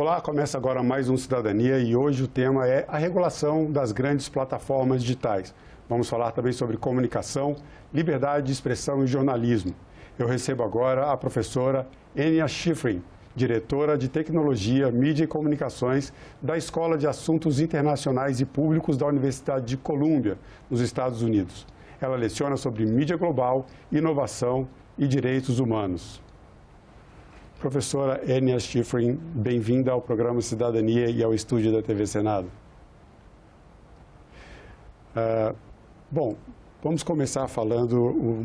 Olá, começa agora mais um Cidadania e hoje o tema é a regulação das grandes plataformas digitais. Vamos falar também sobre comunicação, liberdade de expressão e jornalismo. Eu recebo agora a professora Enya Schifrin, diretora de Tecnologia, Mídia e Comunicações da Escola de Assuntos Internacionais e Públicos da Universidade de Colômbia, nos Estados Unidos. Ela leciona sobre mídia global, inovação e direitos humanos. Professora Enya Schifrin, bem-vinda ao programa Cidadania e ao estúdio da TV Senado. Bom, vamos começar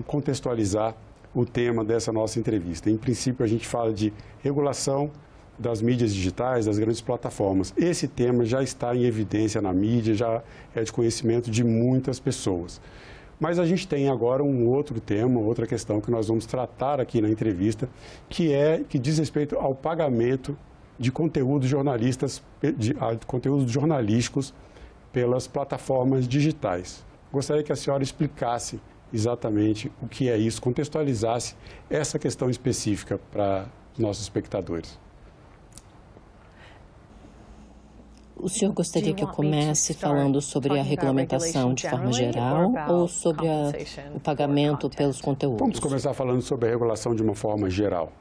contextualizar o tema dessa nossa entrevista. Em princípio, a gente fala de regulação das mídias digitais, das grandes plataformas. Esse tema já está em evidência na mídia, já é de conhecimento de muitas pessoas. Mas a gente tem agora um outro tema, outra questão que nós vamos tratar aqui na entrevista, que diz respeito ao pagamento de conteúdos conteúdos jornalísticos pelas plataformas digitais. Gostaria que a senhora explicasse exatamente o que é isso, contextualizasse essa questão específica para os nossos espectadores. O senhor gostaria que eu comece falando sobre a regulamentação de forma geral ou sobre o pagamento pelos conteúdos? Vamos começar falando sobre a regulação de uma forma geral.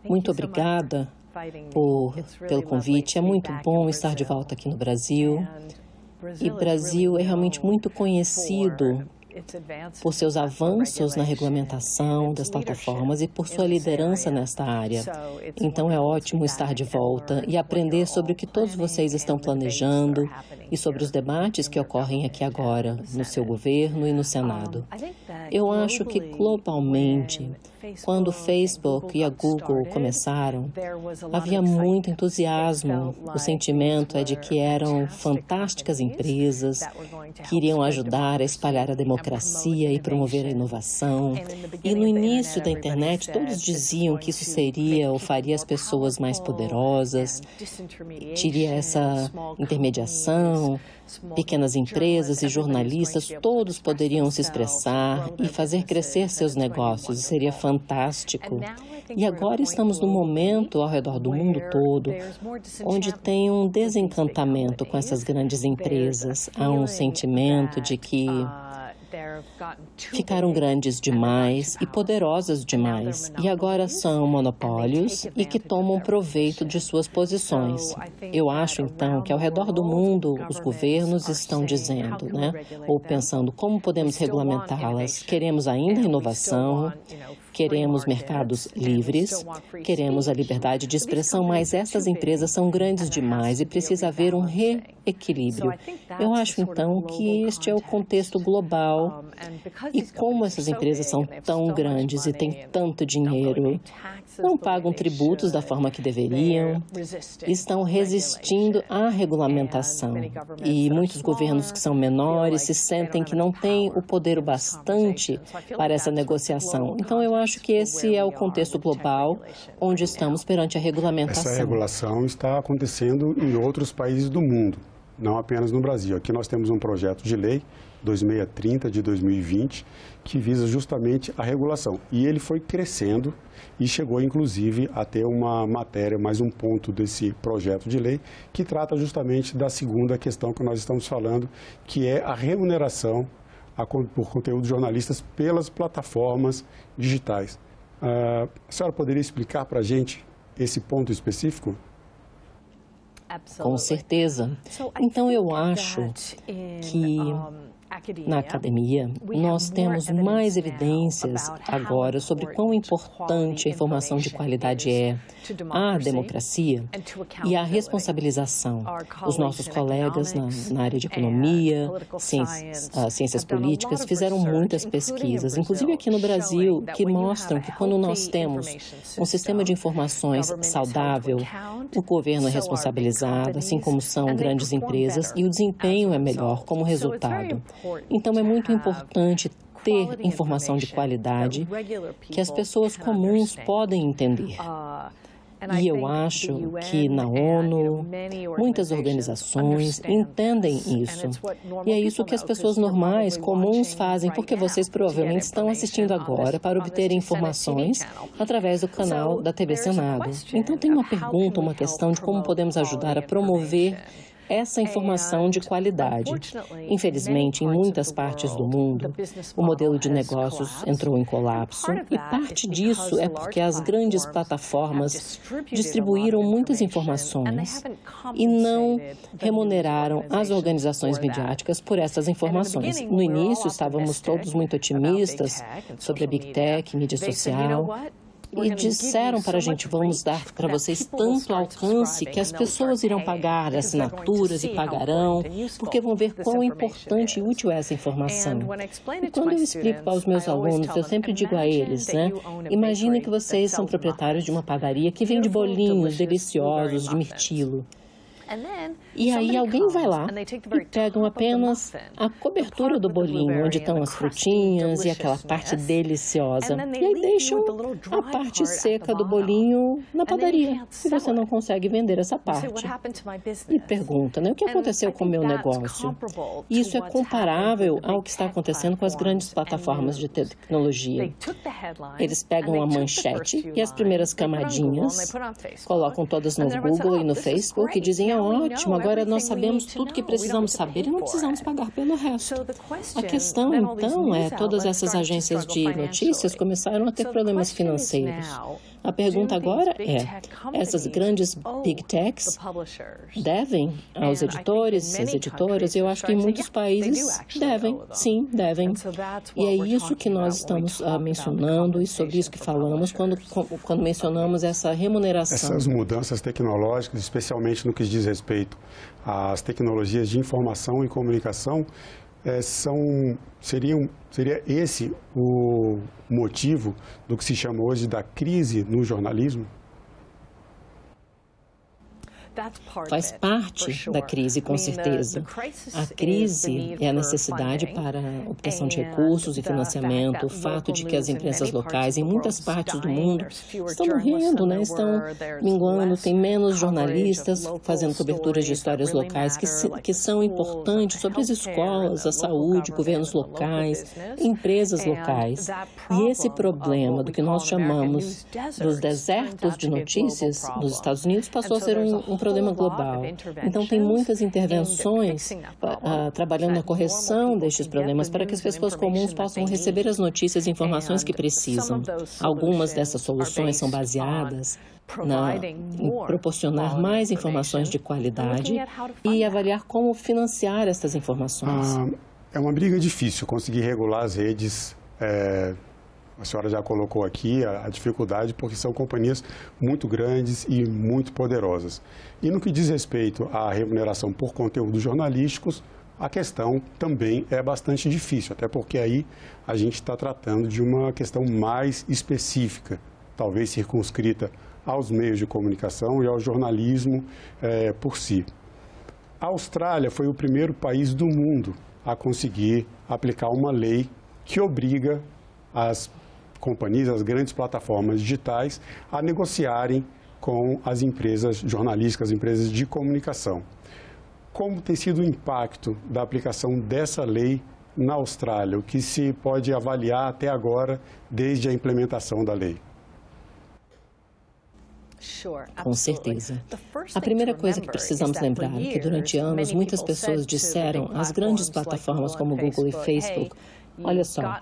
Muito obrigada pelo convite. É muito bom estar de volta aqui no Brasil. E o Brasil é realmente muito conhecido por seus avanços na regulamentação das plataformas e por sua liderança nesta área. Então é ótimo estar de volta e aprender sobre o que todos vocês estão planejando e sobre os debates que ocorrem aqui agora, no seu governo e no Senado. Eu acho que globalmente, quando o Facebook e a Google começaram, havia muito entusiasmo. O sentimento é de que eram fantásticas empresas que iriam ajudar a espalhar a democracia e promover a inovação. E no início da internet, todos diziam que isso seria ou faria as pessoas mais poderosas, teria essa intermediação, pequenas empresas e jornalistas, todos poderiam se expressar e fazer crescer seus negócios. Seria fantástico. E agora estamos num momento ao redor do mundo todo onde tem um desencantamento com essas grandes empresas. Há um sentimento de que ficaram grandes demais e poderosas demais, e agora são monopólios e que tomam proveito de suas posições. Eu acho, então, que ao redor do mundo os governos estão dizendo, ou pensando como podemos regulamentá-las. Queremos ainda inovação, queremos mercados livres, queremos a liberdade de expressão, mas essas empresas são grandes demais e precisa haver um reequilíbrio. Eu acho, então, que este é o contexto global e como essas empresas são tão grandes e têm tanto dinheiro, não pagam tributos da forma que deveriam, estão resistindo à regulamentação. E muitos governos que são menores se sentem que não têm o poder o bastante para essa negociação. Então, eu acho que esse é o contexto global onde estamos perante a regulamentação. Essa regulação está acontecendo em outros países do mundo, não apenas no Brasil. Aqui nós temos um projeto de lei 2630 de 2020, que visa justamente a regulação. E ele foi crescendo e chegou, inclusive, a ter uma matéria, mais um ponto desse projeto de lei, que trata justamente da segunda questão que nós estamos falando, que é a remuneração por conteúdos jornalistas pelas plataformas digitais. A senhora poderia explicar para a gente esse ponto específico? Com certeza. Então, eu acho que na academia, nós temos mais evidências agora sobre quão importante a informação de qualidade é à democracia e à responsabilização. Os nossos colegas na área de economia, ciências políticas, fizeram muitas pesquisas, inclusive aqui no Brasil, que mostram que quando nós temos um sistema de informações saudável, o governo é responsabilizado, assim como são grandes empresas, e o desempenho é melhor como resultado. Então, é muito importante ter informação de qualidade que as pessoas comuns podem entender. E eu acho que na ONU, muitas organizações entendem isso. E é isso que as pessoas normais, comuns, fazem, porque vocês provavelmente estão assistindo agora para obter informações através do canal da TV Senado. Então, tem uma pergunta, uma questão de como podemos ajudar a promover essa informação de qualidade. Infelizmente, em muitas partes do mundo, o modelo de negócios entrou em colapso e parte disso é porque as grandes plataformas distribuíram muitas informações e não remuneraram as organizações midiáticas por essas informações. No início, estávamos todos muito otimistas sobre a Big Tech, mídia social, e disseram para a gente, vamos dar para vocês tanto alcance que as pessoas irão pagar assinaturas e pagarão, porque vão ver quão importante e útil é essa informação. E quando eu explico aos meus alunos, eu sempre digo a eles, imaginem que vocês são proprietários de uma padaria que vende bolinhos deliciosos de mirtilo. E aí alguém vai lá e pegam apenas a cobertura do bolinho, onde estão as frutinhas e aquela parte deliciosa. E aí deixam a parte seca do bolinho na padaria. E você não consegue vender essa parte. E pergunta, o que aconteceu com o meu negócio? Isso é comparável ao que está acontecendo com as grandes plataformas de tecnologia. Eles pegam a manchete e as primeiras camadinhas, colocam todas no Google e no Facebook e dizem, ótimo, agora nós sabemos tudo que precisamos saber e não precisamos pagar pelo resto. A questão, então, é todas essas agências de notícias começaram a ter problemas financeiros. A pergunta agora é, essas grandes Big Techs devem aos editores, às editoras? Eu acho que em muitos países devem, sim, devem. E é isso que nós estamos mencionando e sobre isso que falamos quando mencionamos essa remuneração. Essas mudanças tecnológicas, especialmente no que diz respeito às tecnologias de informação e comunicação, seria esse o motivo do que se chama hoje da crise no jornalismo? Faz parte da crise, com certeza. A crise é a necessidade para a obtenção de recursos e financiamento, o fato de que as imprensas locais, em muitas partes do mundo, estão morrendo, estão minguando, tem menos jornalistas fazendo coberturas de histórias locais que são importantes sobre as escolas, a saúde, governos locais, empresas locais. E esse problema do que nós chamamos dos desertos de notícias nos Estados Unidos passou a ser um problema global. Então, tem muitas intervenções trabalhando na correção destes problemas para que as pessoas comuns possam receber as notícias e informações que precisam. Algumas dessas soluções são baseadas em proporcionar mais informações de qualidade e avaliar como financiar essas informações. É uma briga difícil conseguir regular as redes. A senhora já colocou aqui a dificuldade, porque são companhias muito grandes e muito poderosas. E no que diz respeito à remuneração por conteúdos jornalísticos, a questão também é bastante difícil, até porque aí a gente está tratando de uma questão mais específica, talvez circunscrita aos meios de comunicação e ao jornalismo por si. A Austrália foi o primeiro país do mundo a conseguir aplicar uma lei que obriga as companhias, as grandes plataformas digitais, a negociarem com as empresas jornalísticas, as empresas de comunicação. Como tem sido o impacto da aplicação dessa lei na Austrália? O que se pode avaliar até agora, desde a implementação da lei? Com certeza. A primeira coisa que precisamos lembrar é que durante anos muitas pessoas disseram às grandes plataformas como Google e Facebook, olha só,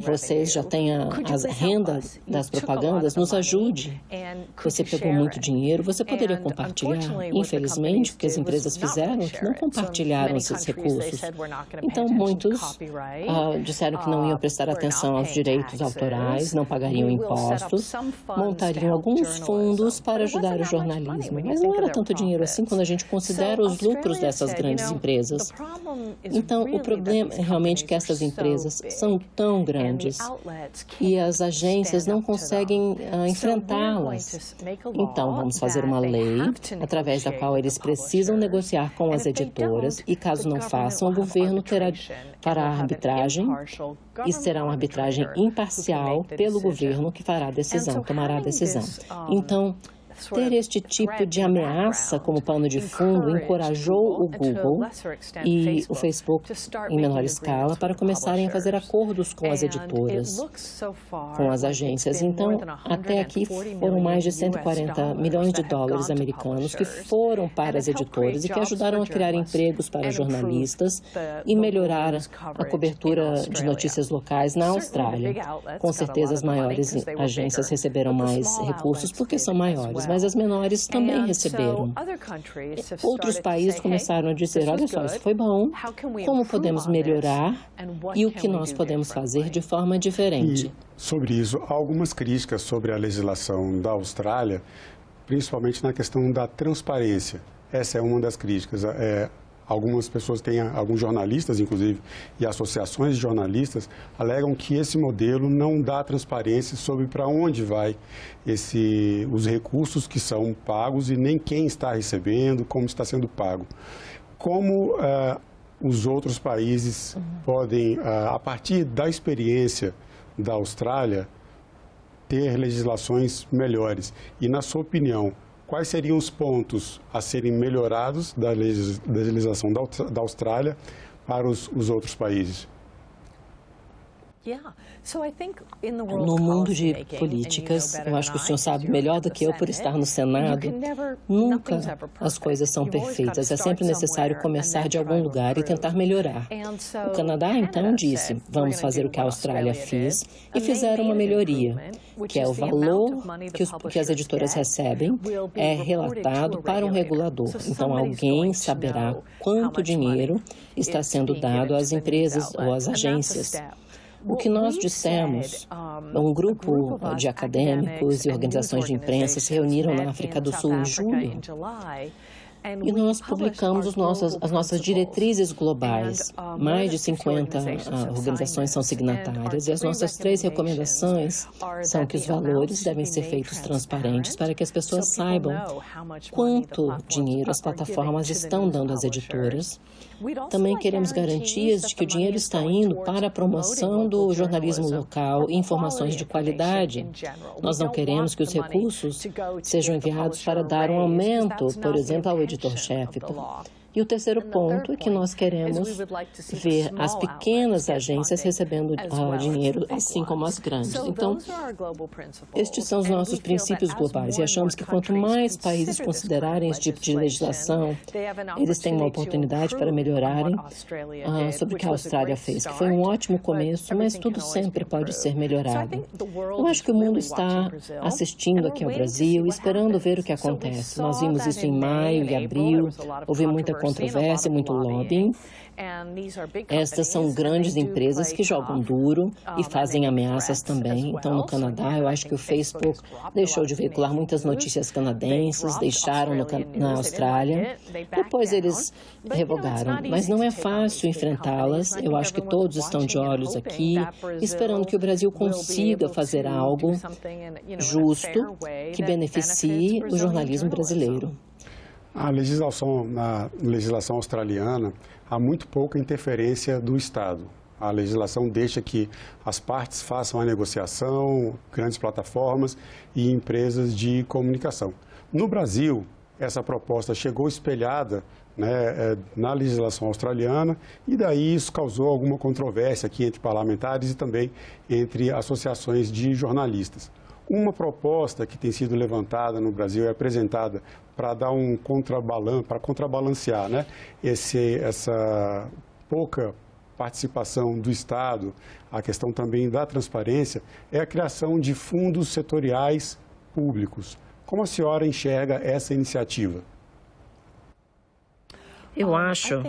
vocês já têm a renda das propagandas, nos ajude. Você pegou muito dinheiro, você poderia compartilhar. Infelizmente, o que as empresas fizeram é que não compartilharam esses recursos. Então, muitos disseram que não iam prestar atenção aos direitos autorais, não pagariam impostos, montariam alguns fundos para ajudar o jornalismo. Mas não era tanto dinheiro assim quando a gente considera os lucros dessas grandes empresas. Então, o problema é realmente que essas empresas são tão grandes e as agências não conseguem enfrentá-las. Então, vamos fazer uma lei através da qual eles precisam negociar com as editoras e, caso não façam, o governo fará a arbitragem e será uma arbitragem imparcial pelo governo que fará a decisão, tomará a decisão. Então, Ter este tipo de ameaça como pano de fundo encorajou o Google e o Facebook, em menor escala, para começarem a fazer acordos com as editoras, com as agências. Então, até aqui foram mais de 140 milhões de dólares americanos que foram para as editoras e que ajudaram a criar empregos para jornalistas e melhorar a cobertura de notícias locais na Austrália. Com certeza, as maiores agências receberam mais recursos porque são maiores, mas as menores também receberam. Outros países começaram a dizer, olha só, isso foi bom, como podemos melhorar e o que nós podemos fazer de forma diferente. E sobre isso, há algumas críticas sobre a legislação da Austrália, principalmente na questão da transparência. Essa é uma das críticas. Algumas pessoas alguns jornalistas, inclusive, e associações de jornalistas, alegam que esse modelo não dá transparência sobre para onde vai os recursos que são pagos e nem quem está recebendo, como está sendo pago. Como os outros países podem, a partir da experiência da Austrália, ter legislações melhores? E, na sua opinião, quais seriam os pontos a serem melhorados da legislação da Austrália para os outros países? No mundo de políticas, eu acho que o senhor sabe melhor do que eu por estar no Senado, nunca as coisas são perfeitas. É sempre necessário começar de algum lugar e tentar melhorar. O Canadá, então, disse, vamos fazer o que a Austrália fez e fizeram uma melhoria, que é o valor que as editoras recebem é relatado para um regulador. Então, alguém saberá quanto dinheiro está sendo dado às empresas ou às agências. O que nós dissemos, um grupo de acadêmicos e organizações de imprensa se reuniram na África do Sul em julho e nós publicamos as nossas diretrizes globais. Mais de 50 organizações são signatárias e as nossas 3 recomendações são que os valores devem ser feitos transparentes para que as pessoas saibam quanto dinheiro as plataformas estão dando às editoras. Também queremos garantias de que o dinheiro está indo para a promoção do jornalismo local e informações de qualidade. Nós não queremos que os recursos sejam enviados para dar um aumento, por exemplo, ao editor-chefe. E o terceiro ponto é que nós queremos ver as pequenas agências recebendo dinheiro, assim como as grandes. Então, estes são os nossos princípios globais e achamos que quanto mais países considerarem esse tipo de legislação, eles têm uma oportunidade para melhorarem sobre o que a Austrália fez, que foi um ótimo começo, mas tudo sempre pode ser melhorado. Eu acho que o mundo está assistindo aqui ao Brasil e esperando ver o que acontece. Nós vimos isso em maio e abril, houve muita controvérsia, muito lobbying. Estas são grandes empresas que jogam duro e fazem ameaças também. Então, no Canadá, eu acho que o Facebook deixou de veicular muitas notícias canadenses, deixaram na Austrália. Depois eles revogaram. Mas não é fácil enfrentá-las. Eu acho que todos estão de olhos aqui, esperando que o Brasil consiga fazer algo justo que beneficie o jornalismo brasileiro. Na legislação australiana, há muito pouca interferência do Estado. A legislação deixa que as partes façam a negociação, grandes plataformas e empresas de comunicação. No Brasil, essa proposta chegou espelhada na legislação australiana e daí isso causou alguma controvérsia aqui entre parlamentares e também entre associações de jornalistas. Uma proposta que tem sido levantada no Brasil e apresentada para dar para contrabalancear essa pouca participação do Estado, a questão também da transparência, é a criação de fundos setoriais públicos. Como a senhora enxerga essa iniciativa? Eu acho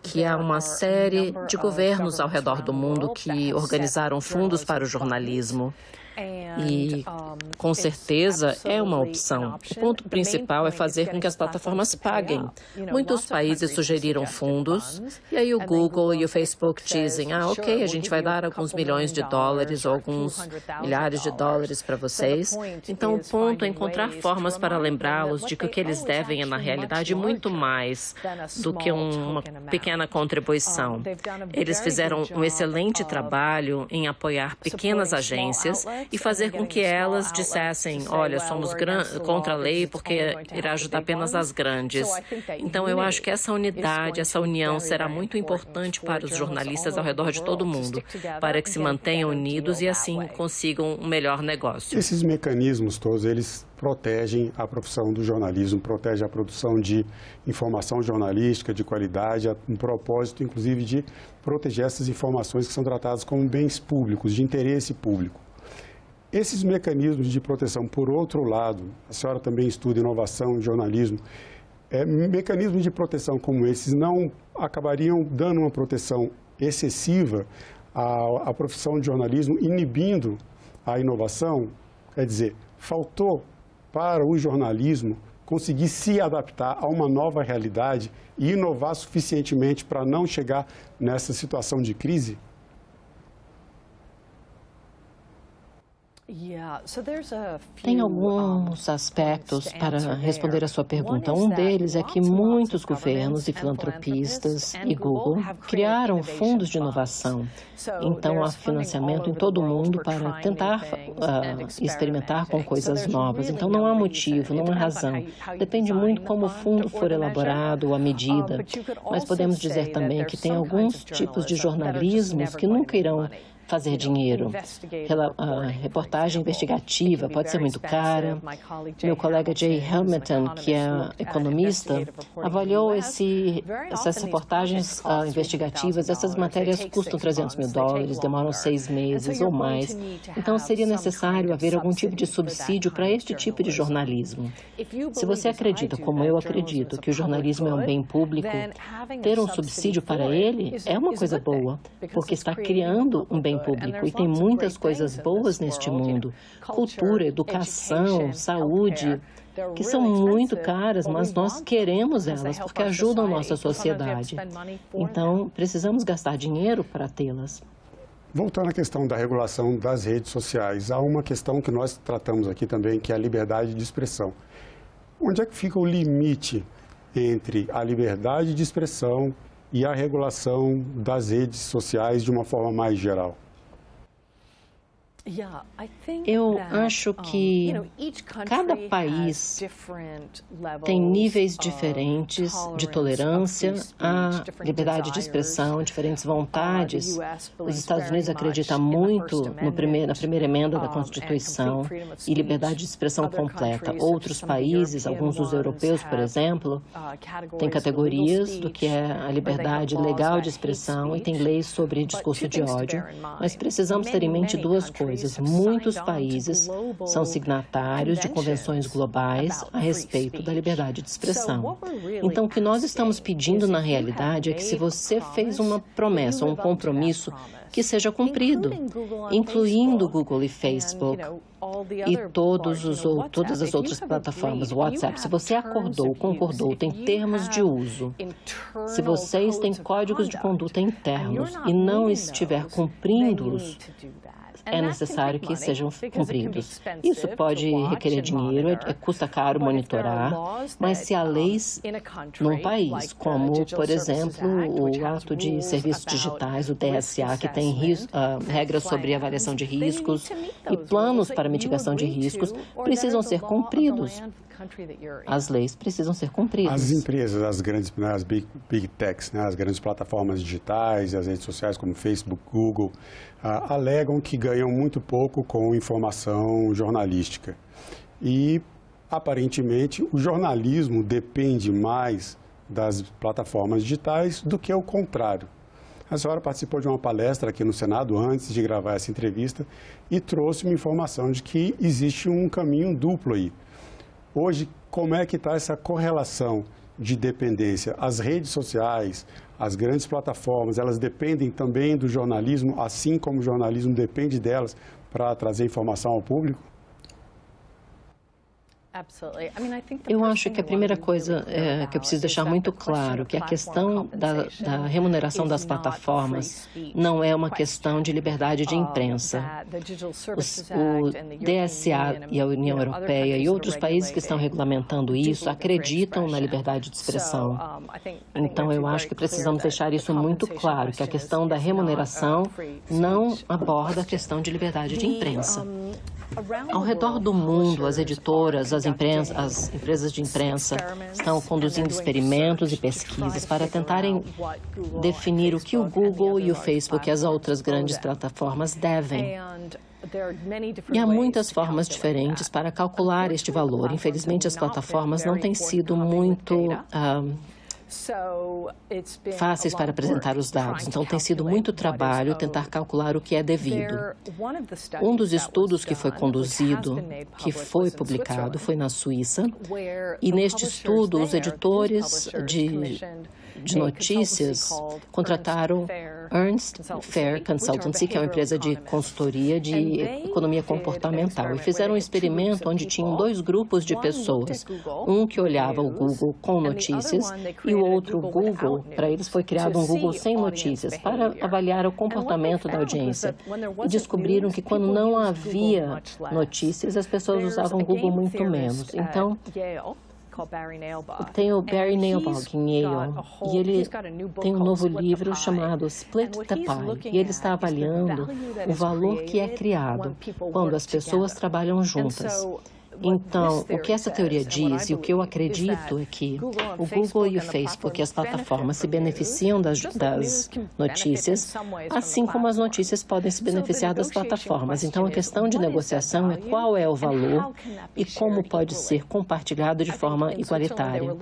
que há uma série de governos ao redor do mundo que organizaram fundos para o jornalismo. E, com certeza, é uma opção. O ponto principal é fazer com que as plataformas paguem. Muitos países sugeriram fundos, e aí o Google e o Facebook dizem, ok, a gente vai dar alguns milhões de dólares ou alguns milhares de dólares para vocês. Então, o ponto é encontrar formas para lembrá-los de que o que eles devem é, na realidade, muito mais do que uma pequena contribuição. Eles fizeram um excelente trabalho em apoiar pequenas agências e fazer fazer com que elas dissessem, olha, somos contra a lei porque irá ajudar apenas as grandes. Então, eu acho que essa unidade, essa união será muito importante para os jornalistas ao redor de todo o mundo, para que se mantenham unidos e assim consigam um melhor negócio. Esses mecanismos todos, eles protegem a profissão do jornalismo, protegem a produção de informação jornalística de qualidade, um propósito, inclusive, de proteger essas informações que são tratadas como bens públicos, de interesse público. Esses mecanismos de proteção, por outro lado, a senhora também estuda inovação, jornalismo, mecanismos de proteção como esses não acabariam dando uma proteção excessiva à profissão de jornalismo, inibindo a inovação? Quer dizer, faltou para o jornalismo conseguir se adaptar a uma nova realidade e inovar suficientemente para não chegar nessa situação de crise? Tem alguns aspectos para responder a sua pergunta. Um deles é que muitos governos e filantropistas e Google criaram fundos de inovação. Então, há financiamento em todo o mundo para tentar experimentar com coisas novas. Então, não há motivo, não há razão. Depende muito como o fundo for elaborado ou a medida. Mas podemos dizer também que tem alguns tipos de jornalismos que nunca irão fazer dinheiro. A reportagem investigativa pode ser muito cara. Meu colega Jay Hamilton, que é economista, avaliou essas reportagens investigativas. Essas matérias custam $300 mil, demoram 6 meses ou mais. Então, seria necessário haver algum tipo de subsídio para este tipo de jornalismo. Se você acredita, como eu acredito, que o jornalismo é um bem público, ter um subsídio para ele é uma coisa boa, porque está criando um bem público e tem muitas coisas boas neste mundo. Cultura, educação, saúde, que são muito caras, mas nós queremos elas porque ajudam nossa sociedade. Então, precisamos gastar dinheiro para tê-las. Voltando à questão da regulação das redes sociais, há uma questão que nós tratamos aqui também, que é a liberdade de expressão. Onde é que fica o limite entre a liberdade de expressão e a regulação das redes sociais de uma forma mais geral? Eu acho que cada país tem níveis diferentes de tolerância à liberdade de expressão, diferentes vontades. Os Estados Unidos acreditam muito na primeira emenda da Constituição e liberdade de expressão completa. Outros países, alguns dos europeus, por exemplo, têm categorias do que é a liberdade legal de expressão e tem leis sobre discurso de ódio. Mas precisamos ter em mente duas coisas. Muitos países são signatários de convenções globais a respeito da liberdade de expressão. Então, o que nós estamos pedindo, na realidade, é que se você fez uma promessa ou um compromisso, que seja cumprido, incluindo Google e Facebook e todas as outras plataformas, WhatsApp. Se você concordou, tem termos de uso, se vocês têm códigos de conduta internos e não estiver cumprindo-os, é necessário que sejam cumpridos. Isso pode requerer dinheiro, custa caro monitorar, mas se há leis num país, como, por exemplo, o Ato de Serviços Digitais, o DSA, que tem regras sobre avaliação de riscos e planos para mitigação de riscos, precisam ser cumpridos. As leis precisam ser cumpridas. As empresas, as big techs, as grandes plataformas digitais, as redes sociais como Facebook, Google, alegam que ganham muito pouco com informação jornalística. E, aparentemente, o jornalismo depende mais das plataformas digitais do que o contrário. A senhora participou de uma palestra aqui no Senado antes de gravar essa entrevista e trouxe uma informação de que existe um caminho duplo aí. Hoje, como é que está essa correlação de dependência? As redes sociais, as grandes plataformas, elas dependem também do jornalismo, assim como o jornalismo depende delas para trazer informação ao público? Eu acho que a primeira coisa que eu preciso deixar muito claro que a questão da remuneração das plataformas não é uma questão de liberdade de imprensa. O DSA e a União Europeia e outros países que estão regulamentando isso acreditam na liberdade de expressão. Então, eu acho que precisamos deixar isso muito claro, que a questão da remuneração não aborda a questão de liberdade de imprensa. Ao redor do mundo, as editoras, as empresas de imprensa estão conduzindo experimentos e pesquisas para tentarem definir o que o Google e o Facebook e as outras grandes plataformas devem. E há muitas formas diferentes para calcular este valor. Infelizmente, as plataformas não têm sido muito fáceis para apresentar os dados. Então, tem sido muito trabalho tentar calcular o que é devido. Um dos estudos que foi conduzido, que foi publicado, foi na Suíça. E neste estudo, os editores de notícias contrataram Ernst Fair Consultancy, que é uma empresa de consultoria de economia comportamental, e fizeram um experimento onde tinham dois grupos de pessoas, um que olhava o Google com notícias e o outro Google. Para eles foi criado um Google sem notícias para avaliar o comportamento da audiência, e descobriram que quando não havia notícias, as pessoas usavam o Google muito menos. Então, tem o Barry Nailbog em Yale, e ele tem um novo livro chamado Split the Pie, e ele está avaliando o valor que é criado quando as pessoas trabalham juntas. Então, o que essa teoria diz e o que eu acredito é que o Google e o Facebook e as plataformas se beneficiam das notícias, assim como as notícias podem se beneficiar das plataformas. Então, a questão de negociação é qual é o valor e como pode ser compartilhado de forma igualitária.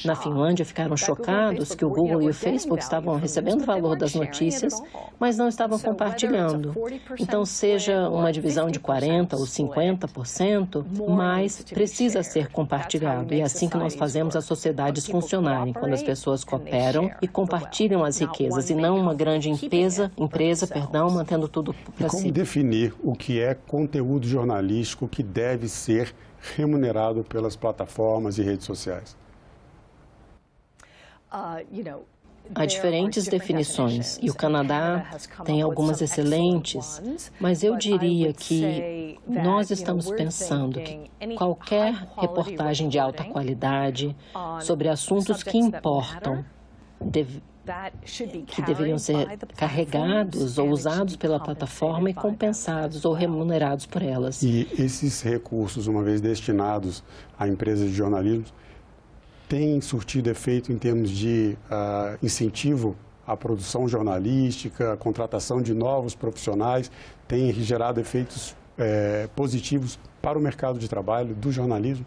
Na Finlândia, ficaram chocados que o Google e o Facebook estavam recebendo o valor das notícias, mas não estavam compartilhando. Então, seja uma divisão de 40% ou 50%, mas precisa ser compartilhado. E é assim que nós fazemos as sociedades funcionarem, quando as pessoas cooperam e compartilham as riquezas, e não uma grande empresa, mantendo tudo para si. Como definir o que é conteúdo jornalístico que deve ser remunerado pelas plataformas e redes sociais? Há diferentes definições, e o Canadá tem algumas excelentes, mas eu diria que nós estamos pensando que qualquer reportagem de alta qualidade sobre assuntos que importam, que deveriam ser carregados ou usados pela plataforma e compensados ou remunerados por elas. E esses recursos, uma vez destinados a empresas de jornalismo, tem surtido efeito em termos de incentivo à produção jornalística, a contratação de novos profissionais, tem gerado efeitos positivos para o mercado de trabalho do jornalismo?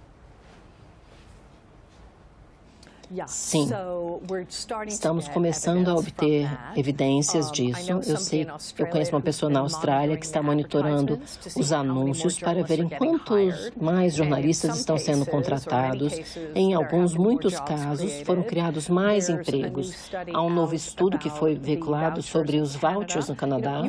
Sim, estamos começando a obter evidências disso. Eu conheço uma pessoa na Austrália que está monitorando os anúncios para ver em quantos mais jornalistas estão sendo contratados. Em muitos casos, foram criados mais empregos. Há um novo estudo que foi veiculado sobre os vouchers no Canadá.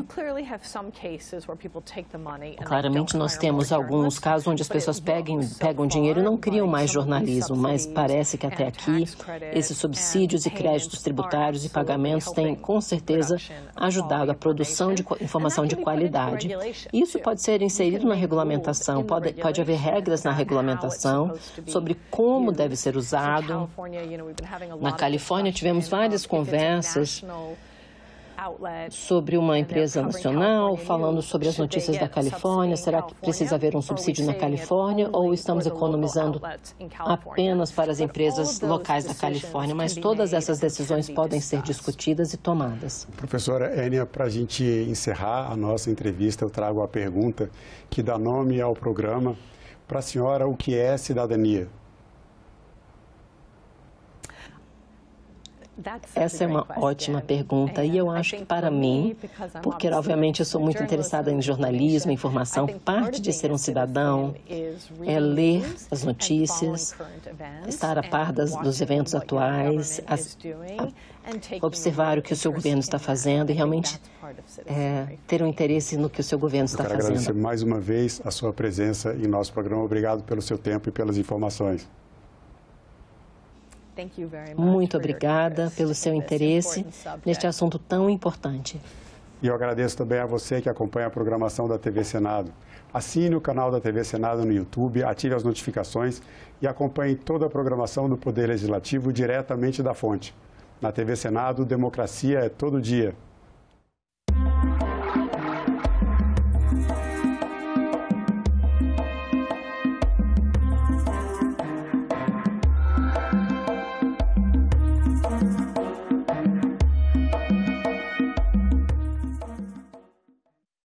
Claramente, nós temos alguns casos onde as pessoas pegam dinheiro e não criam mais jornalismo, mas parece que até aqui esses subsídios e créditos tributários e pagamentos têm, com certeza, ajudado a produção de informação de qualidade. Isso pode ser inserido na regulamentação, pode haver regras na regulamentação sobre como deve ser usado. Na Califórnia, tivemos várias conversas sobre uma empresa nacional, falando sobre as notícias da Califórnia. Será que precisa haver um subsídio na Califórnia ou estamos economizando apenas para as empresas locais da Califórnia? Mas todas essas decisões podem ser discutidas e tomadas. Professora Enia, para a gente encerrar a nossa entrevista, eu trago a pergunta que dá nome ao programa. Para a senhora, o que é cidadania? Essa é uma ótima pergunta e eu acho que para mim, porque obviamente eu sou muito interessada em jornalismo, informação, parte de ser um cidadão é ler as notícias, estar a par dos eventos atuais, observar o que o seu governo está fazendo e realmente ter um interesse no que o seu governo está fazendo. Eu quero agradecer mais uma vez a sua presença em nosso programa. Obrigado pelo seu tempo e pelas informações. Muito obrigada pelo seu interesse neste assunto tão importante. E eu agradeço também a você que acompanha a programação da TV Senado. Assine o canal da TV Senado no YouTube, ative as notificações e acompanhe toda a programação do Poder Legislativo diretamente da fonte. Na TV Senado, democracia é todo dia.